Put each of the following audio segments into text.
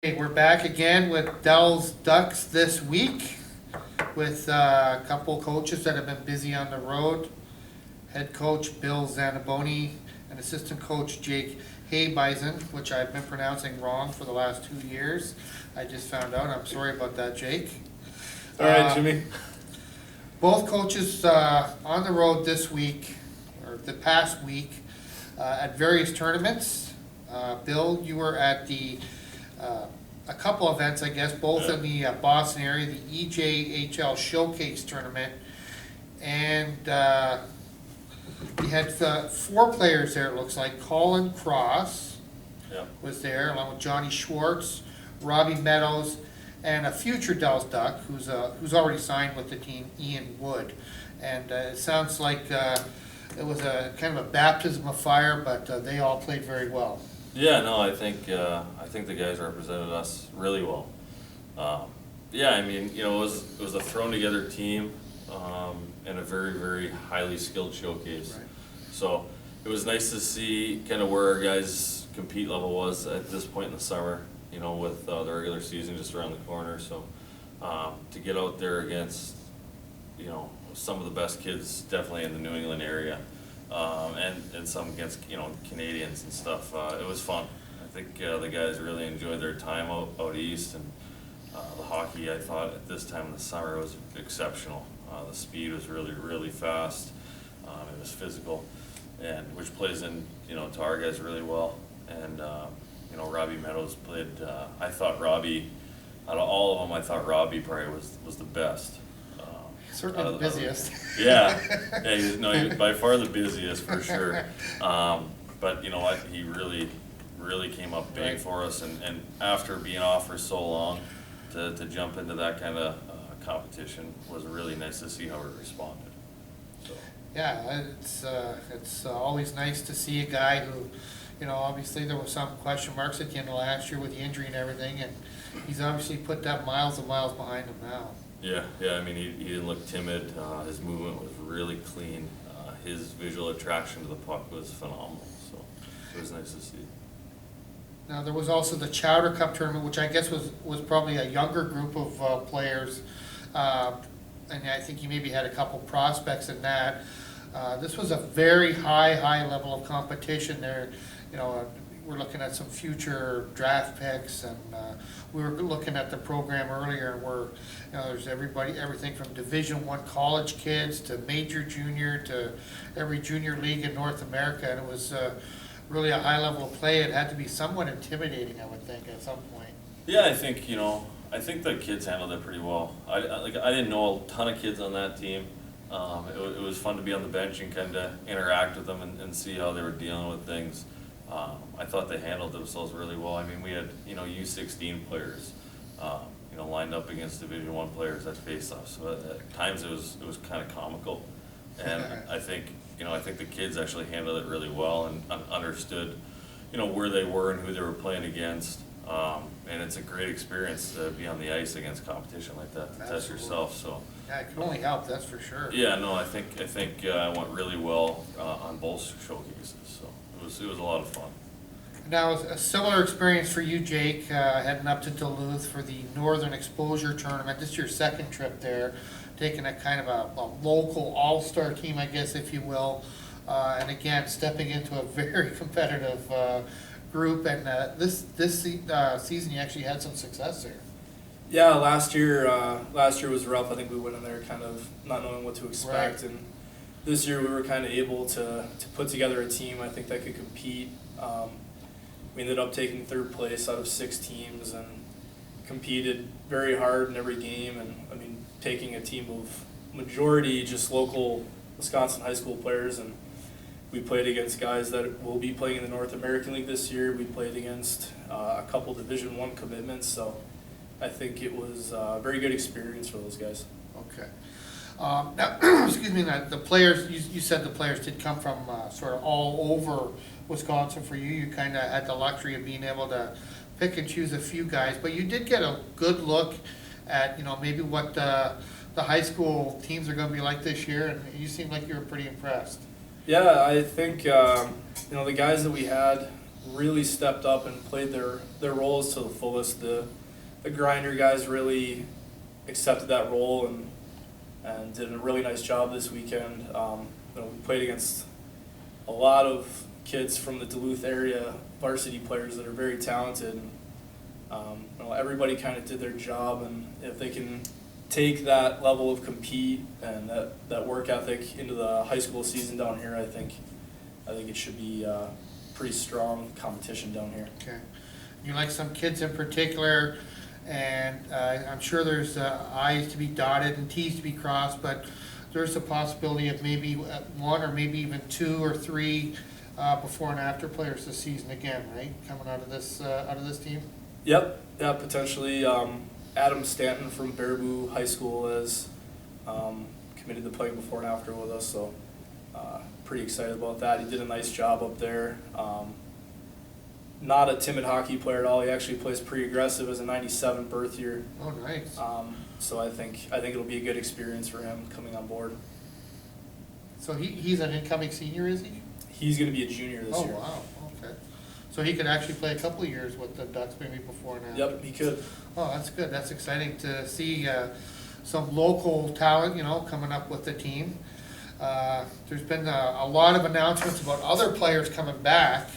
Hey, we're back again with Dell's Ducks this week with a couple coaches that have been busy on the road. Head coach Bill Zaniboni and assistant coach Jake Hebeisen, which I've been pronouncing wrong for the last 2 years. I just found out. I'm sorry about that, Jake. All right, Jimmy. Both coaches on the road this week, or the past week, at various tournaments. Bill, you were at a couple events, I guess, both in the Boston area, the EJHL Showcase Tournament, and you had 4 players there, it looks like. Colin was there, along with Johnny Schwartz, Robbie Meadows, and a future Dells Duck who's already signed with the team, Ian Wood. And it sounds like it was a kind of a baptism of fire, but they all played very well. Yeah, no, I think the guys represented us really well. Yeah, I mean, you know, it was a thrown together team and a very, very highly skilled showcase. Right. So it was nice to see kind of where our guys' compete level was at this point in the summer. You know, with the regular season just around the corner. So to get out there against, you know, some of the best kids definitely in the New England area. And some against, you know, Canadians and stuff. It was fun. I think the guys really enjoyed their time out east, and the hockey, I thought at this time of the summer was exceptional. The speed was really, really fast. It was physical, and which plays in, you know, to our guys really well. And you know, Robbie Meadows played. I thought Robbie, out of all of them, I thought Robbie probably was the best. Certainly the busiest. Yeah, he was by far the busiest for sure. But you know what, he really came up big for us, and after being off for so long, to jump into that kind of competition was really nice to see how he responded. So. Yeah, it's always nice to see a guy who, you know, obviously there was some question marks at the end of last year with the injury and everything, and he's obviously put that miles and miles behind him now. Yeah, I mean, he didn't look timid. His movement was really clean. His visual attraction to the puck was phenomenal, so it was nice to see. Now, there was also the Chowder Cup tournament, which I guess was probably a younger group of players, and I think you maybe had a couple prospects in that. This was a very high level of competition there. You know, we're looking at some future draft picks, and we were looking at the program earlier, and you know, there's everything from Division I college kids to major junior to every junior league in North America, and it was really a high level of play. It had to be somewhat intimidating, I would think, at some point. Yeah, I think, you know, the kids handled it pretty well. I didn't know a ton of kids on that team. It was fun to be on the bench and kind of interact with them and see how they were dealing with things. I thought they handled themselves really well. I mean, we had, you know, U16 players, you know, lined up against Division I players at face-offs. So at times it was kind of comical, and I think the kids actually handled it really well and understood, you know, where they were and who they were playing against. And it's a great experience to be on the ice against competition like that, to test yourself. So yeah, it can only help, that's for sure. Yeah, no, I think it went really well on both showcases. So it was a lot of fun. Now, a similar experience for you, Jake, heading up to Duluth for the Northern Exposure Tournament. This is your second trip there, taking a kind of a local all-star team, I guess, if you will, and again, stepping into a very competitive group. And this season, you actually had some success there. Yeah, last year was rough. I think we went in there kind of not knowing what to expect, and this year we were kind of able to put together a team, I think, that could compete. We ended up taking 3rd place out of 6 teams and competed very hard in every game. And I mean, taking a team of majority just local Wisconsin high school players, and we played against guys that will be playing in the North American League this year. We played against a couple Division I commitments, so I think it was a very good experience for those guys. Okay. Now, excuse me, the players, you said the players did come from sort of all over Wisconsin for you. You kind of had the luxury of being able to pick and choose a few guys, but you did get a good look at, you know, maybe what the high school teams are going to be like this year, and you seemed like you were pretty impressed. Yeah, I think, you know, the guys that we had really stepped up and played their roles to the fullest. The grinder guys really accepted that role and did a really nice job this weekend. We played against a lot of kids from the Duluth area, varsity players that are very talented. Everybody kind of did their job, and if they can take that level of compete and that work ethic into the high school season down here, I think it should be pretty strong competition down here. Okay. You like some kids in particular, and I'm sure there's I's to be dotted and T's to be crossed, but there's a possibility of maybe one or maybe even two or three before and after players this season again, right? Coming out of this team. Yep. Yeah. Potentially. Adam Stanton from Baraboo High School is committed to playing before and after with us, so pretty excited about that. He did a nice job up there. Not a timid hockey player at all. He actually plays pretty aggressive as a '97 birth year. Oh, nice. So I think it'll be a good experience for him coming on board. So he's an incoming senior, is he? He's going to be a junior this year. Oh, wow. Okay. So he could actually play a couple of years with the Ducks maybe before and after. Yep, he could. Oh, that's good. That's exciting to see some local talent, coming up with the team. There's been a lot of announcements about other players coming back.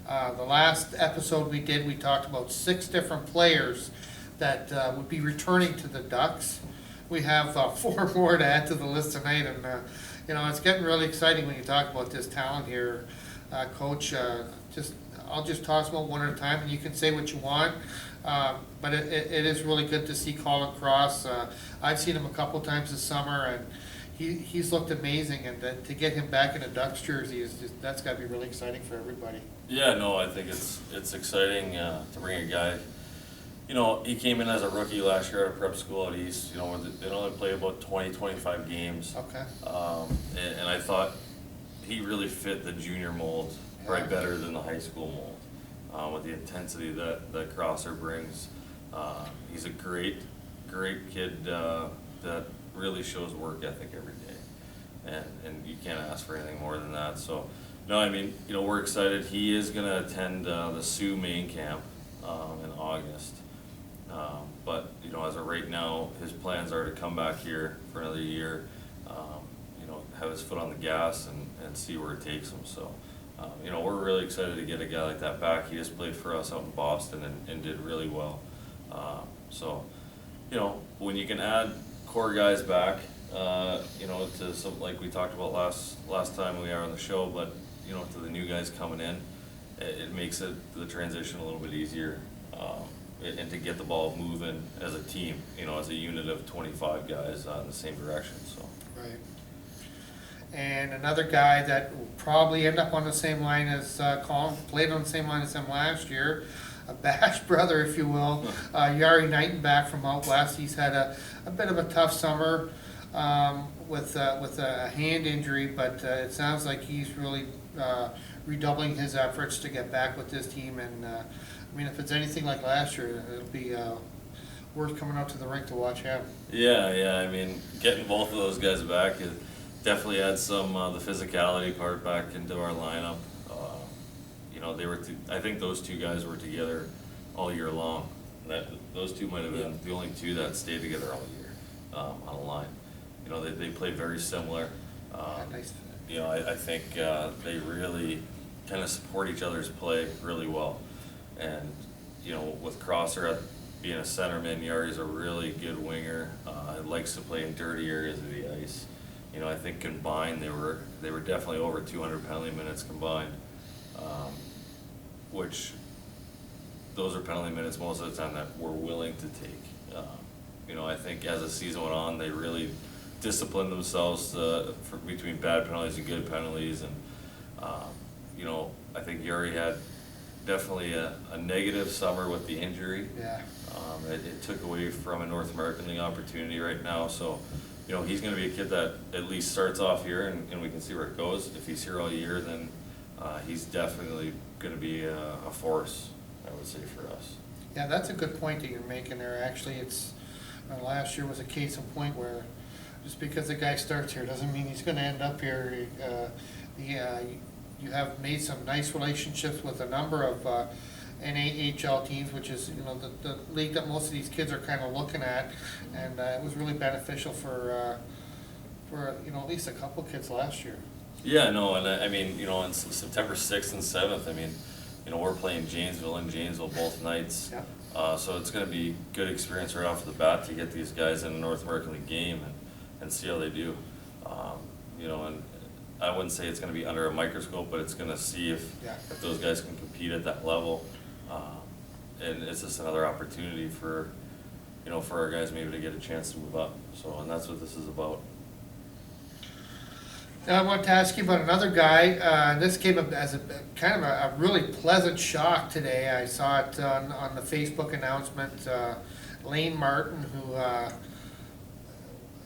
The last episode we talked about 6 different players that would be returning to the Ducks. We have 4 more to add to the list tonight, and it's getting really exciting when you talk about this talent here, Coach. I'll just toss them out one at a time, and you can say what you want. But it is really good to see Colin Cross. I've seen him a couple times this summer, and he's looked amazing. And to get him back in a Ducks jersey that's got to be really exciting for everybody. Yeah, no, I think it's exciting to bring a guy. He came in as a rookie last year at a prep school at East. Where they only play about 20-25 games. Okay. And I thought he really fit the junior mold right better than the high school mold, with the intensity that Crosser brings. He's a great kid that really shows work ethic every day, and you can't ask for anything more than that. So, no, I mean, we're excited. He is going to attend the Sioux main camp in August. But as of right now, his plans are to come back here for another year, have his foot on the gas and see where it takes him. So, we're really excited to get a guy like that back. He just played for us out in Boston and did really well. So, when you can add core guys back, to some, like we talked about last time we were on the show, but to the new guys coming in, it makes the transition a little bit easier, and to get the ball moving as a team, as a unit of 25 guys in the same direction. So. Right. And another guy that will probably end up on the same line as Colin, played on the same line as him last year, a Bash brother, if you will, Yari Knighton from out west. He's had a bit of a tough summer with a hand injury, but it sounds like he's really redoubling his efforts to get back with this team. And if it's anything like last year, it'll be worth coming out to the rink to watch him. Yeah. Getting both of those guys back definitely adds some the physicality part back into our lineup. I think those two guys were together all year long. Those two might have been the only two that stayed together all year on a line. They play very similar. Nice. I think they really kind of support each other's play really well. And with Crosser being a centerman, Yari's a really good winger. Likes to play in dirty areas of the ice. I think combined they were definitely over 200 penalty minutes combined, which those are penalty minutes most of the time that we're willing to take. I think as the season went on, they really disciplined themselves between bad penalties and good penalties, and I think Yuri had definitely a negative summer with the injury. Yeah. It took away from a North American League opportunity right now, so he's going to be a kid that at least starts off here, and we can see where it goes. If he's here all year, then he's definitely going to be a force, I would say, for us. Yeah, that's a good point that you're making there. Actually, it's last year was a case in point where just because the guy starts here doesn't mean he's going to end up here. you have made some nice relationships with a number of EJHL teams, which is, you know, the league that most of these kids are kind of looking at, and it was really beneficial for you know, at least a couple kids last year. Yeah, no, and I mean, you know, on September 6th and 7th, I mean, you know, we're playing Janesville and Janesville both nights. Yeah. So it's going to be good experience right off the bat to get these guys in the North American League game and see how they do. You know, and I wouldn't say it's going to be under a microscope, but it's going to see if those guys can compete at that level. And it's just another opportunity for, you know, for our guys maybe to get a chance to move up. So, and that's what this is about. Now I want to ask you about another guy. This came up as a kind of a really pleasant shock today. I saw it on the Facebook announcement. Lane Martin, who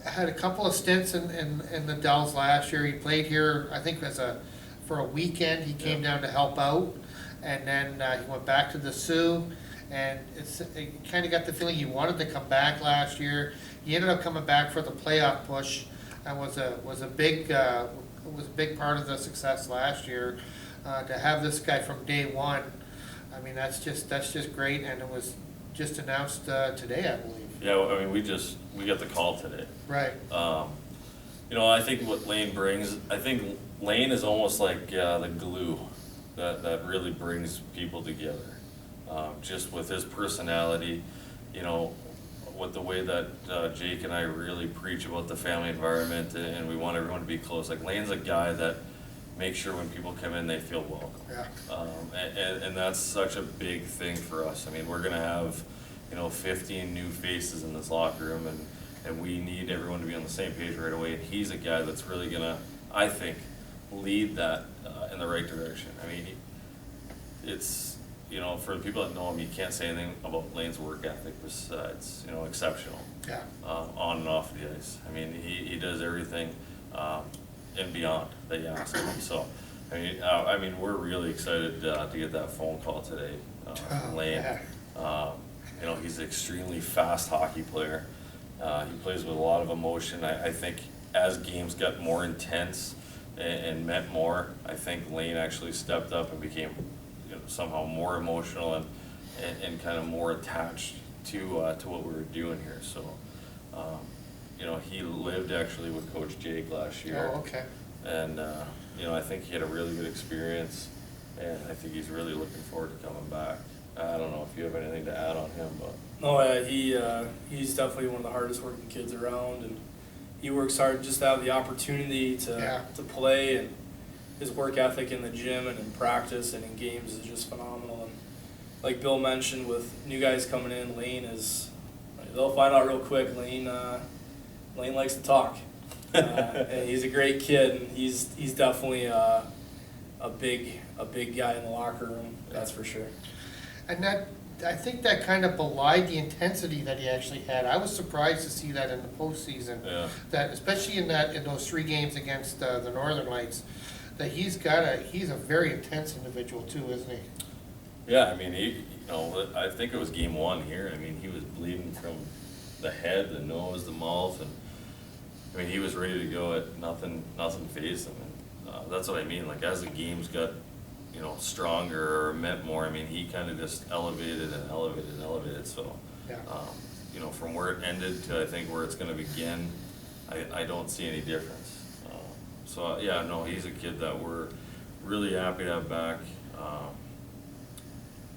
had a couple of stints in the Dells last year. He played here, I think, for a weekend. He came down to help out, and then he went back to the Sioux. And it kind of got the feeling he wanted to come back last year. He ended up coming back for the playoff push. And was a big part of the success last year. To have this guy from day one, I mean, that's just great, and it was just announced today, I believe. Yeah, I mean, we got the call today. Right. You know, I think what Lane brings, I think Lane is almost like the glue that really brings people together. Just with his personality, you know, with the way that Jake and I really preach about the family environment, and we want everyone to be close. Like, Lane's a guy that makes sure when people come in they feel welcome. Yeah. And that's such a big thing for us. I mean, we're gonna have, you know, 15 new faces in this locker room, and we need everyone to be on the same page right away. And he's a guy that's really gonna, I think, lead that in the right direction. I mean, it's, you know, for the people that know him, you can't say anything about Lane's work ethic besides, you know, exceptional. Yeah. On and off the ice. I mean, he does everything and beyond that you ask him. So, I mean, we're really excited to get that phone call today from Lane. Yeah. You know, he's an extremely fast hockey player. He plays with a lot of emotion. I think as games got more intense and meant more, I think Lane actually stepped up and became, you know, somehow more emotional and kind of more attached to what we were doing here. So, you know, he lived actually with Coach Jake last year. Oh, okay. And, you know, I think he had a really good experience, and I think he's really looking forward to coming back. I don't know if you have anything to add on him, but. No, he's definitely one of the hardest working kids around, and he works hard just to have the opportunity to play, and his work ethic in the gym and in practice and in games is just phenomenal. And like Bill mentioned, with new guys coming in, Lane is, they'll find out real quick. Lane likes to talk, and he's a great kid, and he's definitely a big guy in the locker room. That's for sure. And I think that kind of belied the intensity that he actually had. I was surprised to see that in the postseason. Yeah. That especially in those 3 games against the Northern Lights, that he's a very intense individual too, isn't he? Yeah, I mean, you know, I think it was game 1 here. I mean, he was bleeding from the head, the nose, the mouth, and I mean, he was ready to go. Nothing fazed him, and that's what I mean. Like, as the games got, you know, stronger or meant more, I mean, he kind of just elevated and elevated and elevated. So, Yeah. You know, from where it ended to I think where it's going to begin, I don't see any difference. So yeah, no, he's a kid that we're really happy to have back.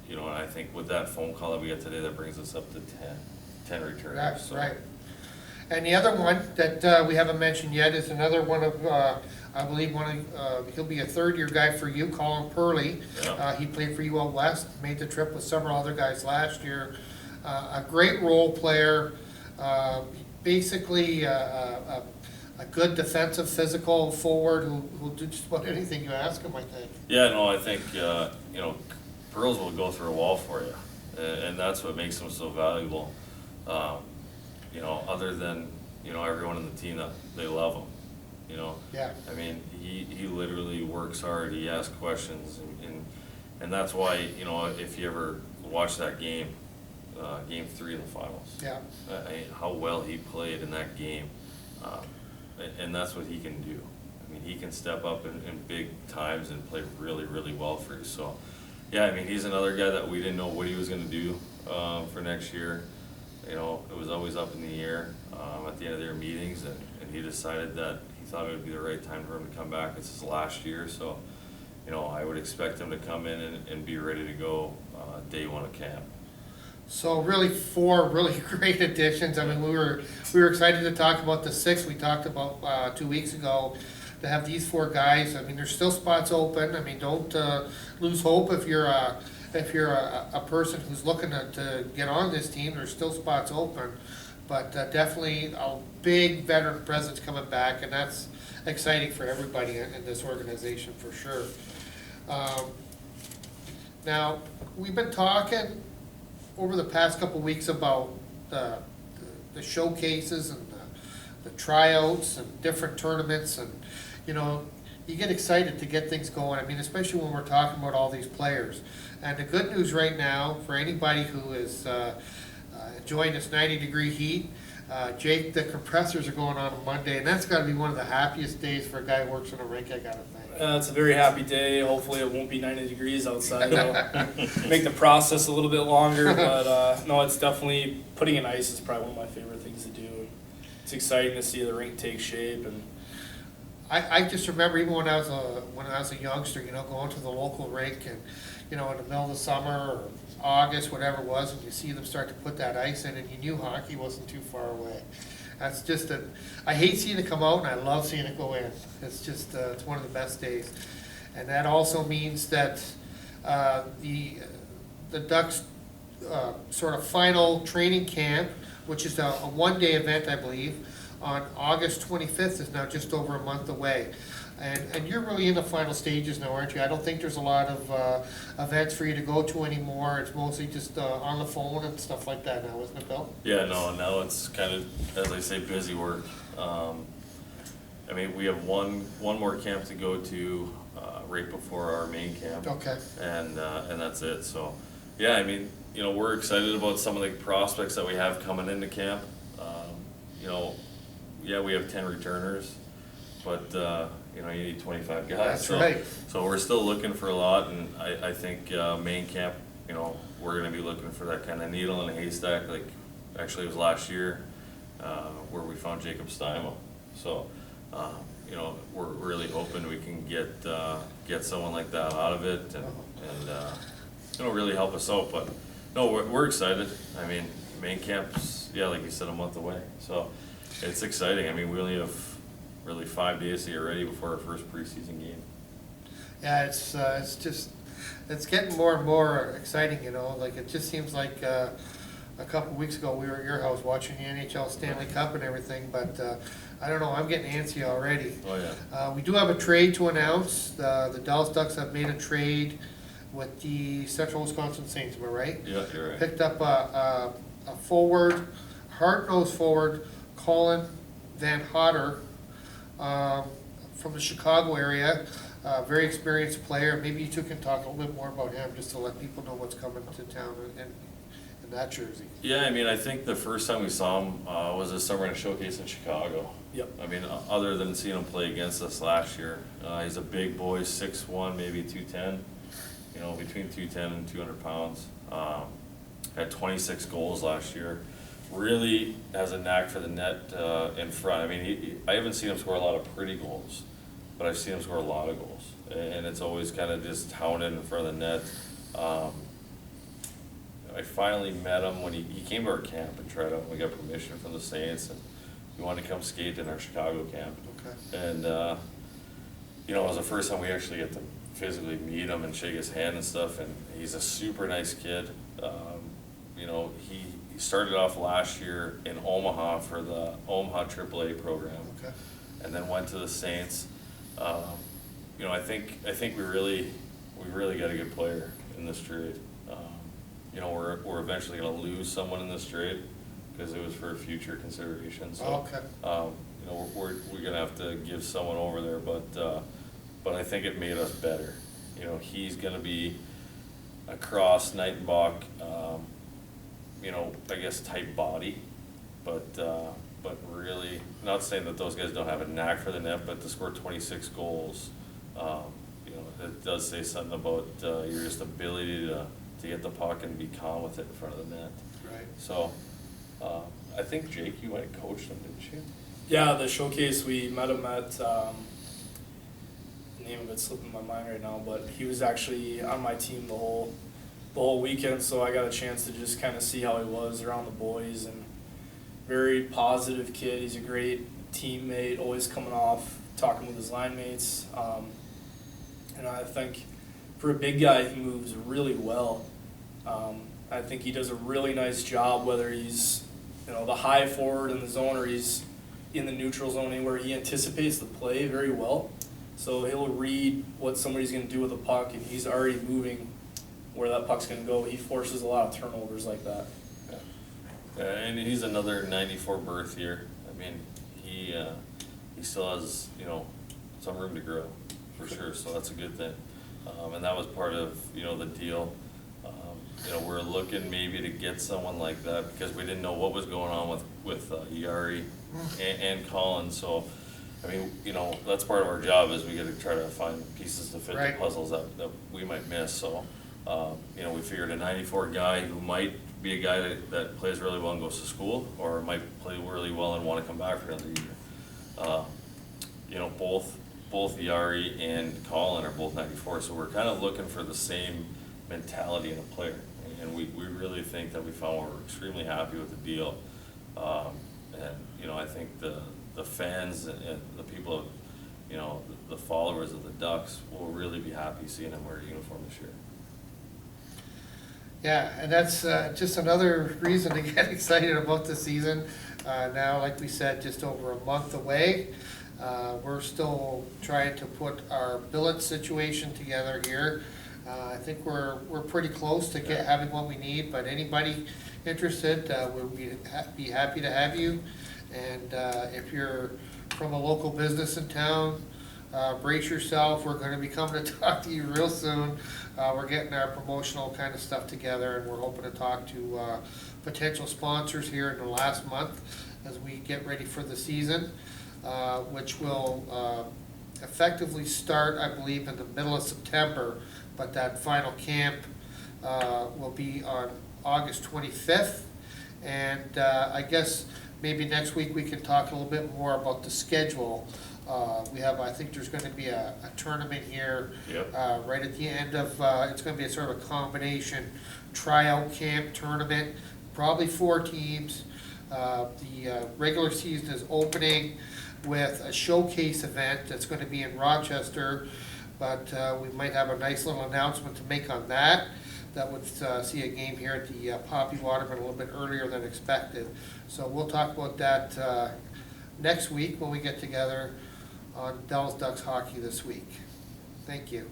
You know, and I think with that phone call that we got today, that brings us up to 10 returners. Right, So. right. And the other one that we haven't mentioned yet is another one of, I believe he'll be a 3rd-year guy for you, Colin Purley. Yeah. He played for you out west, made the trip with several other guys last year. A great role player, basically a good defensive, physical forward who'll do just about anything you ask him, I think. Yeah, no, I think, you know, Pearls will go through a wall for you, and that's what makes him so valuable. You know, other than, you know, everyone on the team, that they love him, you know. Yeah. I mean, he literally works hard, he asks questions, and that's why, you know, if you ever watch that game, game 3 of the finals. Yeah. How well he played in that game, and that's what he can do. I mean, he can step up in big times and play really, really well for you. So, yeah, I mean, he's another guy that we didn't know what he was going to do for next year. You know, it was always up in the air at the end of their meetings, and he decided that he thought it would be the right time for him to come back. It's his last year, so, you know, I would expect him to come in and be ready to go day one of camp. So really 4 really great additions. I mean, we were excited to talk about the 6 we talked about 2 weeks ago, to have these 4 guys. I mean, there's still spots open. I mean, don't lose hope if you're a person who's looking to get on this team. There's still spots open, but definitely a big veteran presence coming back, and that's exciting for everybody in this organization for sure. Now, we've been talking over the past couple weeks about the showcases and the tryouts and different tournaments, and you know, you get excited to get things going. I mean, especially when we're talking about all these players. And the good news right now for anybody who is enjoying this 90-degree heat, Jake, the compressors are going on Monday, and that's got to be one of the happiest days for a guy who works in a rink, I got to think. It's a very happy day. Hopefully it won't be 90 degrees outside. It'll make the process a little bit longer, but no, it's definitely, putting in ice is probably one of my favorite things to do. It's exciting to see the rink take shape. And I just remember even when I was a youngster, you know, going to the local rink and, you know, in the middle of the summer or August, whatever it was, and you see them start to put that ice in, and you knew hockey wasn't too far away. That's just I hate seeing it come out, and I love seeing it go in. It's just, it's one of the best days. And that also means that the Ducks sort of final training camp, which is a one-day event, I believe, on August 25th, is now just over a month away. And you're really in the final stages now, aren't you? I don't think there's a lot of events for you to go to anymore. It's mostly just on the phone and stuff like that now, isn't it, Bill? Yeah, no, now it's kind of, as I say, busy work. I mean, we have one more camp to go to right before our main camp. Okay. And that's it. So, yeah, I mean, you know, we're excited about some of the prospects that we have coming into camp. You know, yeah, we have 10 returners, but you know, you need 25 guys. That's right. So we're still looking for a lot, and I think main camp, you know, we're going to be looking for that kind of needle in a haystack. Like, actually, it was last year where we found Jacob Hebeisen. So, you know, we're really hoping we can get someone like that out of it, and you know, really help us out. But no, we're excited. I mean, main camp's, yeah, like you said, a month away. So it's exciting. I mean, we only have really 5 days to get ready before our first preseason game. Yeah, it's just, it's getting more and more exciting, you know, like it just seems like a couple weeks ago we were at your house watching the NHL Stanley Cup and everything, but I don't know, I'm getting antsy already. Oh, yeah. We do have a trade to announce. The Dallas Ducks have made a trade with the Central Wisconsin Saints, am I right? Yeah, you're right. Picked up a forward, hard-nosed forward, Colin Van Hotter, from the Chicago area, very experienced player. Maybe you two can talk a little bit more about him, just to let people know what's coming to town in that jersey. Yeah, I mean, I think the first time we saw him was this summer in a showcase in Chicago. Yep. I mean, other than seeing him play against us last year, he's a big boy, 6'1", maybe 210. You know, between 210 and 200 pounds. Had 26 goals last year. Really has a knack for the net in front. I mean, I haven't seen him score a lot of pretty goals, but I've seen him score a lot of goals, and it's always kind of just hounded in front of the net. I finally met him when he came to our camp and tried out. We got permission from the Saints, and he wanted to come skate in our Chicago camp. Okay. And you know, it was the first time we actually get to physically meet him and shake his hand and stuff. And he's a super nice kid. You know, he started off last year in Omaha for the Omaha AAA program, Okay. and then went to the Saints. You know, I think we really got a good player in this trade. You know, we're eventually going to lose someone in this trade because it was for future consideration. So, Okay. you know, we're going to have to give someone over there, but I think it made us better. You know, he's going to be a cross Nightenbach, you know, I guess type body, but but really, not saying that those guys don't have a knack for the net, but to score 26 goals, you know, it does say something about your just ability to get the puck and be calm with it in front of the net. Right. So, I think Jake, you might have coached them, didn't you? Yeah, the showcase, we met him at, the name of it's slipping my mind right now, but he was actually on my team the whole weekend, so I got a chance to just kind of see how he was around the boys, and very positive kid. He's a great teammate, always coming off, talking with his line mates. And I think for a big guy, he moves really well. I think he does a really nice job, whether he's, you know, the high forward in the zone or he's in the neutral zone, anywhere. He anticipates the play very well. So he'll read what somebody's going to do with the puck, and he's already moving where that puck's going to go. He forces a lot of turnovers like that. Yeah, and he's another 94 birth year. I mean, he still has, you know, some room to grow, for sure, so that's a good thing. And that was part of, you know, the deal. You know, we're looking maybe to get someone like that because we didn't know what was going on with Yari and Colin, so, I mean, you know, that's part of our job is we gotta try to find pieces to fit Right. the puzzles that we might miss, so, you know, we figured a 94 guy who might be a guy that plays really well and goes to school, or might play really well and wanna come back for another year. You know, both Yari and Colin are both 94, so we're kinda looking for the same mentality in a player. And we really think that we found we're extremely happy with the deal. And, you know, I think the fans and the people, you know, the followers of the Ducks will really be happy seeing him wear a uniform this year. Yeah, and that's just another reason to get excited about the season. Now, like we said, just over a month away. We're still trying to put our billet situation together here. I think we're pretty close to having what we need, but anybody interested, we'll be happy to have you. And if you're from a local business in town, brace yourself. We're going to be coming to talk to you real soon. We're getting our promotional kind of stuff together, and we're hoping to talk to potential sponsors here in the last month as we get ready for the season, which will effectively start, I believe, in the middle of September, but that final camp will be on August 25th. And I guess maybe next week we can talk a little bit more about the schedule. We have, I think there's going to be a tournament here. Yep. Right at the end of, it's going to be a sort of a combination tryout camp tournament, probably 4 teams. The regular season is opening with a showcase event that's going to be in Rochester, but we might have a nice little announcement to make on that. That would see a game here at the Poppy Waterman a little bit earlier than expected. So we'll talk about that next week when we get together on Dells Ducks Hockey this week. Thank you.